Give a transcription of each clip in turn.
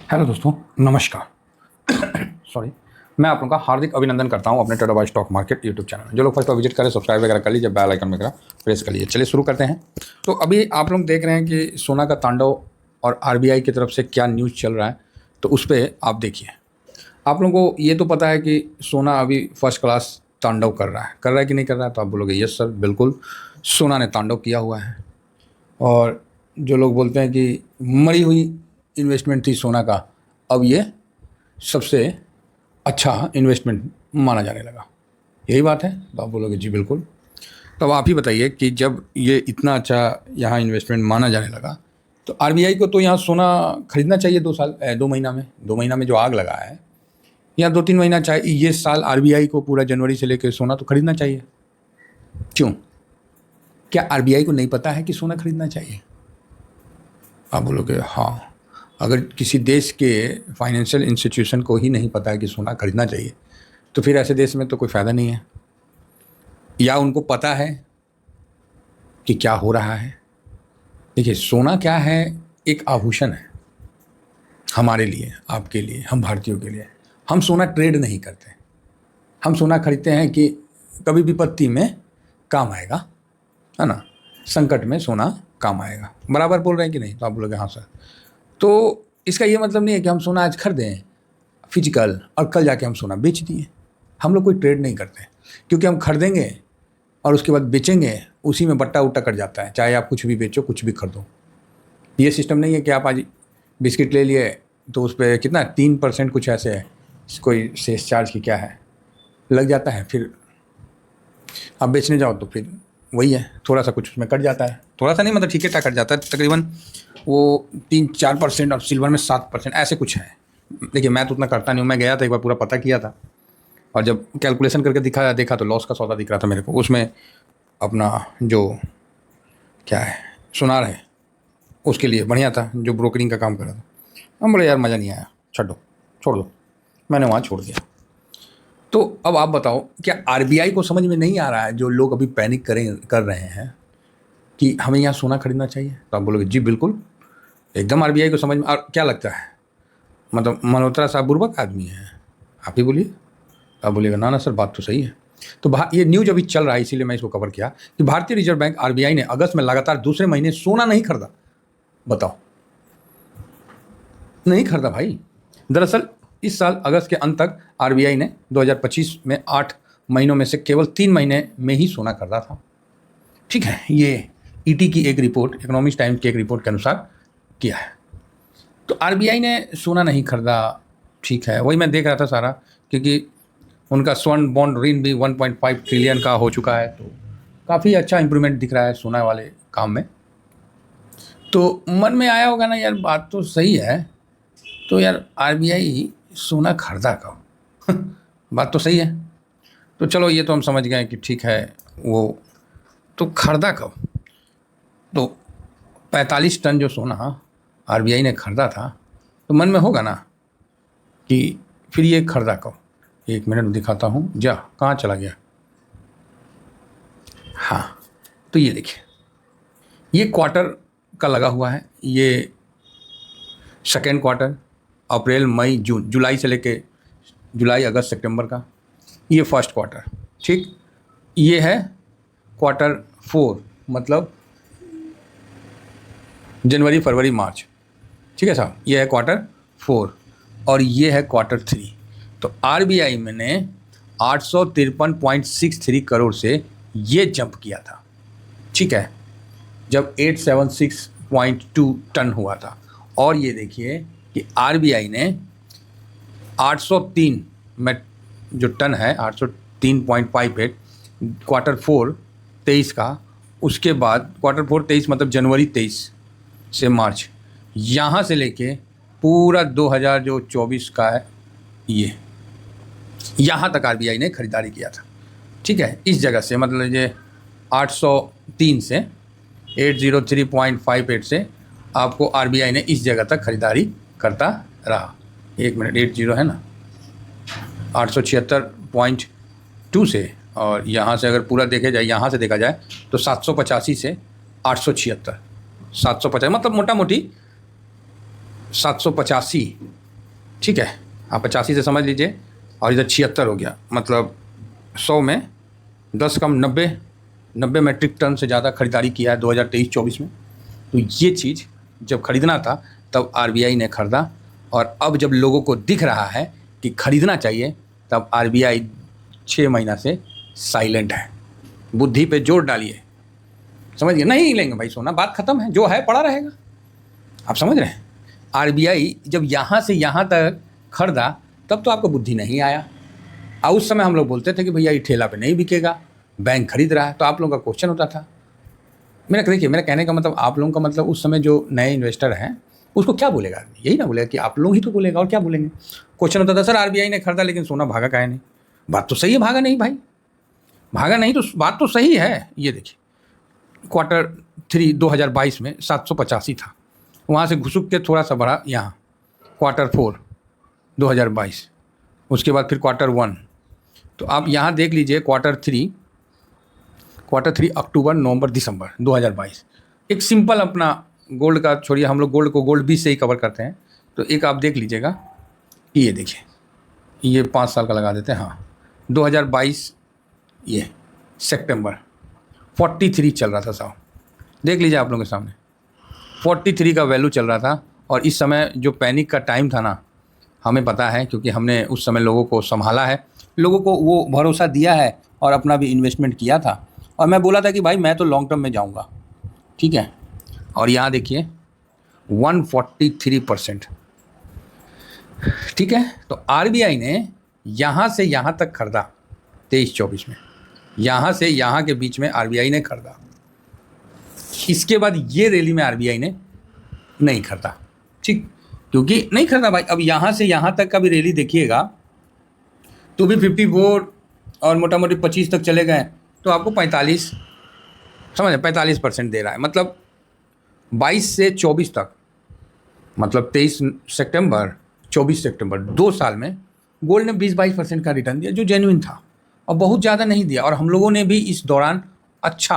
Hello दोस्तों, नमस्कार। Sorry, मैं आप लोगों का हार्दिक अभिनंदन करता हूं अपने Tata buy stock market YouTube channel. जो लोग फर्स्ट बार विजिट करें, सब्सक्राइब वगैरह कर लीजिए, बेल आइकन वगैरह प्रेस कर लीजिए। चलिए शुरू करते हैं। तो अभी आप लोग देख रहे हैं कि सोना का तांडव और आरबीआई की तरफ से क्या न्यूज़ चल रहा है, तो उस पर आप देखिए। आप लोगों को ये तो पता है कि सोना अभी फर्स्ट क्लास तांडव कर रहा है कि नहीं कर रहा है? तो आप बोलोगे यस सर, बिल्कुल सोना ने तांडव किया हुआ है। और जो लोग बोलते हैं कि मरी हुई इन्वेस्टमेंट थी सोना का, अब ये सबसे अच्छा इन्वेस्टमेंट माना जाने लगा। यही बात है? तो आप बोलोगे जी बिल्कुल। तो अब आप ही बताइए कि जब ये इतना अच्छा यहाँ इन्वेस्टमेंट माना जाने लगा, तो आरबीआई को तो यहाँ सोना खरीदना चाहिए 2 महीना में जो आग लगा है, या 2-3 महीना चाहिए। ये साल आरबीआई को पूरा जनवरी से लेकर सोना तो खरीदना चाहिए। क्यों? क्या आरबीआई को नहीं पता है कि सोना खरीदना चाहिए? आप बोलोगे हाँ। अगर किसी देश के फाइनेंशियल इंस्टीट्यूशन को ही नहीं पता है कि सोना खरीदना चाहिए, तो फिर ऐसे देश में तो कोई फ़ायदा नहीं है। या उनको पता है कि क्या हो रहा है? देखिए, सोना क्या है? एक आभूषण है हमारे लिए, आपके लिए, हम भारतीयों के लिए। हम सोना ट्रेड नहीं करते। हम सोना खरीदते हैं कि कभी विपत्ति में काम आएगा, है ना? संकट में सोना काम आएगा। बराबर बोल रहे हैं कि नहीं? तो आप बोलोगे हाँ सर। तो इसका ये मतलब नहीं है कि हम सोना आज खरीदें फिजिकल और कल जाके हम सोना बेच दिए। हम लोग कोई ट्रेड नहीं करते, क्योंकि हम खरीदेंगे और उसके बाद बेचेंगे, उसी में बट्टा उट्टा कट जाता है। चाहे आप कुछ भी बेचो, कुछ भी खरीदो। ये सिस्टम नहीं है कि आप आज बिस्किट ले लिए तो उस पर कितना 3% कुछ ऐसे है, कोई सेस चार्ज की क्या है, लग जाता है। फिर आप बेचने जाओ तो फिर वही है, थोड़ा सा कुछ उसमें कट जाता है। थोड़ा सा नहीं, मतलब ठीक ठाक कट जाता है। तकरीबन वो 3-4% और सिल्वर में 7% ऐसे कुछ है। देखिए, मैं तो उतना करता नहीं हूँ। मैं गया था एक बार, पूरा पता किया था, और जब कैलकुलेशन करके देखा तो लॉस का सौदा दिख रहा था मेरे को। उसमें अपना जो क्या है, सुनार है, उसके लिए बढ़िया था, जो ब्रोकरिंग का काम कर रहा था। हम बोले यार मज़ा नहीं आया, छोड़ दो। मैंने वहाँ छोड़ दिया। तो अब आप बताओ, क्या आरबीआई को समझ में नहीं आ रहा है, जो लोग अभी पैनिक कर रहे हैं कि हमें यहाँ सोना खरीदना चाहिए? तो आप बोलोगे जी बिल्कुल, एकदम आरबीआई को समझ में। और क्या लगता है, मतलब मल्होत्रा साहब बुर्बक आदमी है? आप ही बोलिए। आप बोलिएगा ना सर, बात तो सही है। तो ये न्यूज अभी चल रहा है, इसीलिए मैं इसको कवर किया कि भारतीय रिजर्व बैंक आरबीआई ने अगस्त में लगातार दूसरे महीने सोना नहीं खरीदा। बताओ, नहीं खरीदा भाई। दरअसल इस साल अगस्त के अंत तक आरबीआई ने 2025 में 8 महीनों में से केवल 3 महीने में ही सोना खरीदा था। ठीक है, ये ईटी की एक रिपोर्ट, इकोनॉमिक्स टाइम्स की एक रिपोर्ट के अनुसार किया है। तो आरबीआई ने सोना नहीं खरीदा, ठीक है, वही मैं देख रहा था सारा, क्योंकि उनका स्वर्ण बॉन्ड ऋण भी 1.5 ट्रिलियन का हो चुका है। तो काफ़ी अच्छा इंप्रूवमेंट दिख रहा है सोना वाले काम में। तो मन में आया होगा ना यार, बात तो सही है, तो यार आरबीआई सोना खरीदा कब? बात तो सही है। तो चलो, ये तो हम समझ गए कि ठीक है, वो तो खरीदा कब? तो 45 टन जो सोना आरबीआई ने खरीदा था, तो मन में होगा ना कि फिर ये खरीदा कब? 1 मिनट दिखाता हूँ, जा कहाँ चला गया। हाँ, तो ये देखिए, ये क्वार्टर का लगा हुआ है। ये सेकेंड क्वार्टर, अप्रैल मई जून, जुलाई से लेके जुलाई अगस्त सितंबर का। ये फर्स्ट क्वार्टर, ठीक। ये है क्वार्टर 4, मतलब जनवरी फरवरी मार्च, ठीक है साहब। ये है क्वार्टर 4 और ये है क्वार्टर 3। तो आरबीआई ने 853.63 करोड़ से ये जंप किया था, ठीक है, जब 876.2 टन हुआ था। और ये देखिए कि आरबीआई ने 803 में जो टन है, 803.58 क्वार्टर 4 23 का, उसके बाद क्वार्टर 4 23 मतलब जनवरी 23 से मार्च, यहाँ से लेके पूरा 2024 का है, ये यहाँ तक आरबीआई ने खरीदारी किया था, ठीक है। इस जगह से मतलब ये 803 से 803.58 से आपको आरबीआई ने इस जगह तक खरीदारी करता रहा। 1 मिनट, 80 है ना, 876.2 से, और यहाँ से अगर पूरा देखे जाए, यहाँ से देखा जाए तो 785 से 876, 750 मतलब मोटा मोटी 785 ठीक है, आप 85 से समझ लीजिए, और इधर 76 हो गया, मतलब 100 में 10 कम 90 मैट्रिक टन से ज़्यादा खरीदारी किया है 2023-24 में। तो ये चीज़ जब खरीदना था तब आरबीआई ने खरीदा, और अब जब लोगों को दिख रहा है कि खरीदना चाहिए तब आरबीआई 6 महीना से साइलेंट है। बुद्धि पे जोर डालिए, समझिए, नहीं लेंगे भाई सोना, बात खत्म है, जो है पड़ा रहेगा। आप समझ रहे हैं, आरबीआई जब यहाँ से यहाँ तक खरीदा तब तो आपको बुद्धि नहीं आया, और उस समय हम लोग बोलते थे कि भैया ये ठेला पे नहीं बिकेगा, बैंक खरीद रहा है, तो आप लोगों का क्वेश्चन होता था। देखिए, मेरा कहने का मतलब, आप लोगों का मतलब उस समय जो नए इन्वेस्टर हैं उसको क्या बोलेगा, यही ना बोलेगा कि आप लोग ही तो बोलेगा, और क्या बोलेंगे। क्वेश्चन होता था सर आरबीआई ने खरीदा लेकिन सोना भागा काहे नहीं। बात तो सही है, भागा नहीं भाई, भागा नहीं तो बात तो सही है। ये देखिए Q3 2022 में 785 था, वहाँ से घुसुक के थोड़ा सा बढ़ा यहाँ Q4 2022, उसके बाद फिर Q1। तो आप यहाँ देख लीजिए Q3 अक्टूबर नवंबर दिसंबर 2022। एक सिंपल अपना गोल्ड का छोड़िए, हम लोग गोल्ड को गोल्ड 20 से ही कवर करते हैं, तो एक आप देख लीजिएगा कि ये देखिए, ये 5 साल का लगा देते हैं, हाँ 2022 ये सितंबर 43 चल रहा था साहब, देख लीजिए आप लोगों के सामने 43 का वैल्यू चल रहा था। और इस समय जो पैनिक का टाइम था ना, हमें पता है क्योंकि हमने उस समय लोगों को संभाला है, लोगों को वो भरोसा दिया है और अपना भी इन्वेस्टमेंट किया था, और मैं बोला था कि भाई मैं तो लॉन्ग टर्म में जाऊंगा, ठीक है। और यहाँ देखिए 143%, ठीक है। तो आरबीआई ने यहाँ से यहाँ तक खरीदा 23-24 में, यहाँ से यहाँ के बीच में आरबीआई ने खरीदा। इसके बाद ये रैली में आरबीआई ने नहीं खरीदा, ठीक, क्योंकि नहीं खरीदा भाई। अब यहाँ से यहाँ तक का भी रैली देखिएगा तो भी 54 और मोटा मोटी 25 तक चले गए, तो आपको 45, समझ 45% दे रहा है। मतलब 22 से 24 तक, मतलब 23 सितंबर 24 सितंबर 2 साल में गोल्ड ने 20-22% का रिटर्न दिया, जो जेन्युइन था, और बहुत ज़्यादा नहीं दिया। और हम लोगों ने भी इस दौरान अच्छा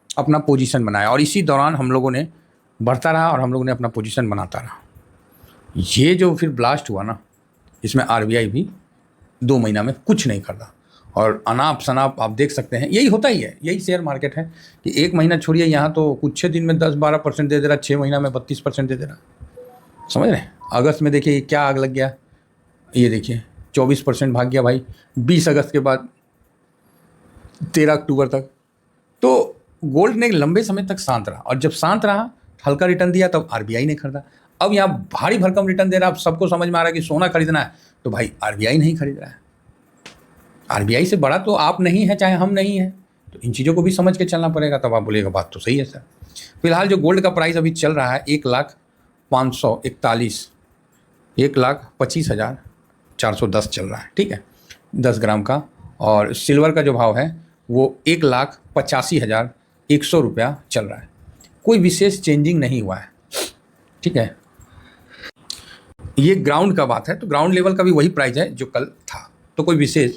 अपना पोजीशन बनाया, और इसी दौरान हम लोगों ने बढ़ता रहा और हम लोगों ने अपना पोजीशन बनाता रहा। ये जो फिर ब्लास्ट हुआ ना, इसमें आरबीआई भी 2 महीना में कुछ नहीं खरीदा, और अनाप शनाप आप देख सकते हैं। यही होता ही है, यही शेयर मार्केट है कि 1 महीना छोड़िए, यहाँ तो कुछ दिन में 10-12% दे दे रहा, 6 महीना में 32% दे दे रहा, समझ रहे हैं। अगस्त में देखिए क्या आग लग गया, ये देखिए 24% भाग गया भाई, 20 अगस्त के बाद 13 अक्टूबर तक। तो गोल्ड ने लंबे समय तक शांत रहा, और जब शांत रहा, हल्का रिटर्न दिया, तब आरबीआई ने खरीदा। अब यहाँ भारी भरकम रिटर्न दे रहा है, अब सबको समझ में आ रहा है कि सोना खरीदना है, तो भाई आरबीआई नहीं खरीद रहा है। आरबीआई से बड़ा तो आप नहीं है, चाहे हम नहीं हैं, तो इन चीज़ों को भी समझ के चलना पड़ेगा, तब आप बोलिएगा बात तो सही है सर। फिलहाल जो गोल्ड का प्राइस अभी चल रहा है 1,25,410 चल रहा है, ठीक है, 10 ग्राम का। और सिल्वर का जो भाव है वो 1,85,100 रुपया चल रहा है। कोई विशेष चेंजिंग नहीं हुआ है, ठीक है। ये ग्राउंड का बात है, तो ग्राउंड लेवल का भी वही प्राइस है जो कल था, तो कोई विशेष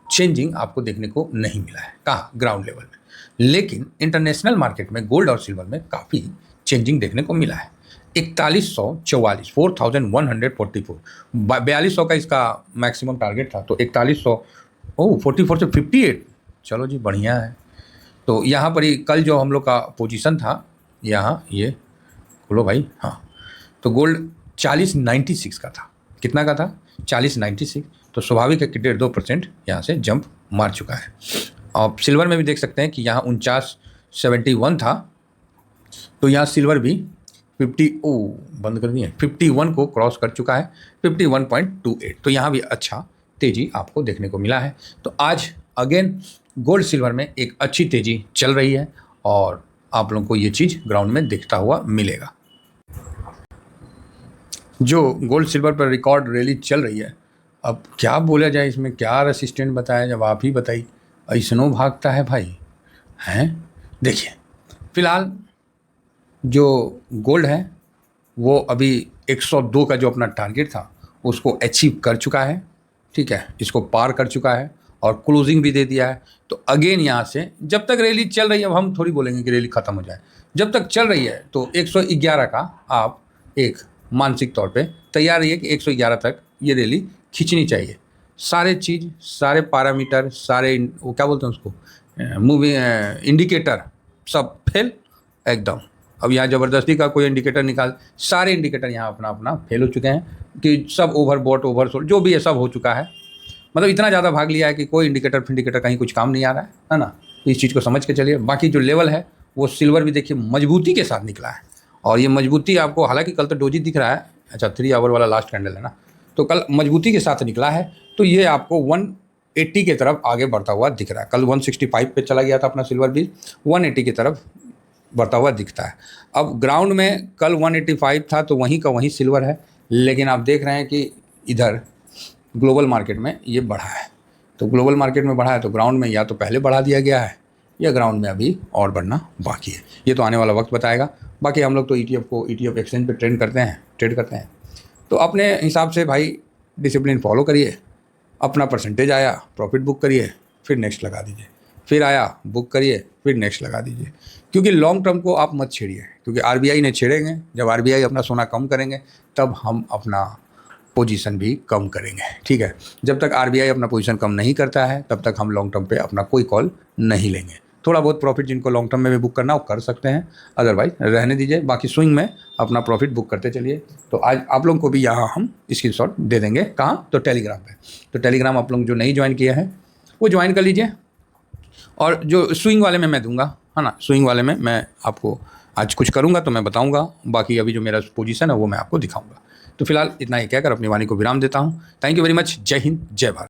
चेंजिंग आपको देखने को नहीं मिला है कहाँ, ग्राउंड लेवल में। लेकिन इंटरनेशनल मार्केट में गोल्ड और सिल्वर में काफ़ी चेंजिंग देखने को मिला है। 4144 4144 4200 का इसका मैक्सिमम टारगेट था, तो 4100 44 से 58, चलो जी बढ़िया है। तो यहाँ पर ही कल जो हम लोग का पोजीशन था, यहाँ ये खोलो भाई, हाँ, तो गोल्ड 4096 का था, कितना का था 4096, तो स्वाभाविक है कि 1.5% यहाँ से जंप मार चुका है। और सिल्वर में भी देख सकते हैं कि यहाँ 4971 था, तो यहाँ सिल्वर भी 51 को क्रॉस कर चुका है, 51.28, तो यहाँ भी अच्छा तेज़ी आपको देखने को मिला है। तो आज अगेन गोल्ड सिल्वर में एक अच्छी तेज़ी चल रही है, और आप लोगों को ये चीज़ ग्राउंड में दिखता हुआ मिलेगा। जो गोल्ड सिल्वर पर रिकॉर्ड रैली चल रही है, अब क्या बोला जाए इसमें, क्या रेसिस्टेंट बताया, जब आप ही बताइए, ऐसनो भागता है भाई, हैं। देखिए फिलहाल जो गोल्ड है वो अभी 102 का जो अपना टारगेट था उसको अचीव कर चुका है, ठीक है, इसको पार कर चुका है और क्लोजिंग भी दे दिया है। तो अगेन यहाँ से जब तक रैली चल रही है, अब हम थोड़ी बोलेंगे कि रैली ख़त्म हो जाए, जब तक चल रही है तो 111 का आप एक मानसिक तौर पे तैयार रहिए कि 111 तक ये रैली खींचनी चाहिए। सारे चीज़, सारे पैरामीटर, सारे वो क्या बोलते हैं उसको, मूवी इंडिकेटर सब फेल एकदम। अब यहाँ ज़बरदस्ती का कोई इंडिकेटर निकाल, सारे इंडिकेटर यहाँ अपना अपना फेल हो चुके हैं कि सब ओवरबॉट ओवरसोल्ड जो भी है सब हो चुका है। मतलब इतना ज़्यादा भाग लिया है कि कोई इंडिकेटर फिंडिकेटर कहीं कुछ काम नहीं आ रहा है ना। इस चीज़ को समझ के चलिए। बाकी जो लेवल है वो सिल्वर भी देखिए मजबूती के साथ निकला है, और ये मजबूती आपको, हालांकि कल तो डोजी दिख रहा है, अच्छा 3 आवर वाला लास्ट कैंडल है ना, तो कल मजबूती के साथ निकला है, तो ये आपको 180 की तरफ आगे बढ़ता हुआ दिख रहा है। कल 165 पे चला गया था अपना सिल्वर भी, 180 की तरफ बढ़ता हुआ दिखता है। अब ग्राउंड में कल 185 था तो वहीं का वहीं सिल्वर है, लेकिन आप देख रहे हैं कि इधर ग्लोबल मार्केट में ये बढ़ा है। तो ग्लोबल मार्केट में बढ़ा है तो ग्राउंड में या तो पहले बढ़ा दिया गया है या ग्राउंड में अभी और बढ़ना बाकी है। ये तो आने वाला वक्त बताएगा। बाकी हम लोग तो ETF एक्सचेंज पे ट्रेड करते हैं। तो अपने हिसाब से भाई डिसिप्लिन फॉलो करिए। अपना परसेंटेज आया प्रॉफिट बुक करिए, फिर नेक्स्ट लगा दीजिए, फिर आया बुक करिए, फिर नेक्स्ट लगा दीजिए। क्योंकि लॉन्ग टर्म को आप मत छेड़िए, क्योंकि RBI ने छेड़ेंगे। जब RBI अपना सोना कम करेंगे तब हम अपना पोजीशन भी कम करेंगे, ठीक है। जब तक RBI अपना पोजीशन कम नहीं करता है तब तक हम लॉन्ग टर्म पे अपना कोई कॉल नहीं लेंगे। थोड़ा बहुत प्रॉफिट जिनको लॉन्ग टर्म में भी बुक करना हो कर सकते हैं, अदरवाइज रहने दीजिए। बाकी स्विंग में अपना प्रॉफिट बुक करते चलिए। तो आज आप लोगों को भी यहाँ हम स्क्रीनशॉट दे देंगे। कहाँ? तो टेलीग्राम पे। तो टेलीग्राम आप लोग जो नहीं ज्वाइन किए हैं वो ज्वाइन कर लीजिए, और जो स्विंग वाले में मैं दूंगा, है ना, स्विंग वाले में मैं आपको आज कुछ करूंगा तो मैं बताऊंगा। बाकी अभी जो मेरा पोजीशन है वो मैं आपको दिखाऊंगा। तो फिलहाल इतना ही कहकर अपनी वाणी को विराम देता हूँ। Thank you very much. जय हिंद, जय भारत।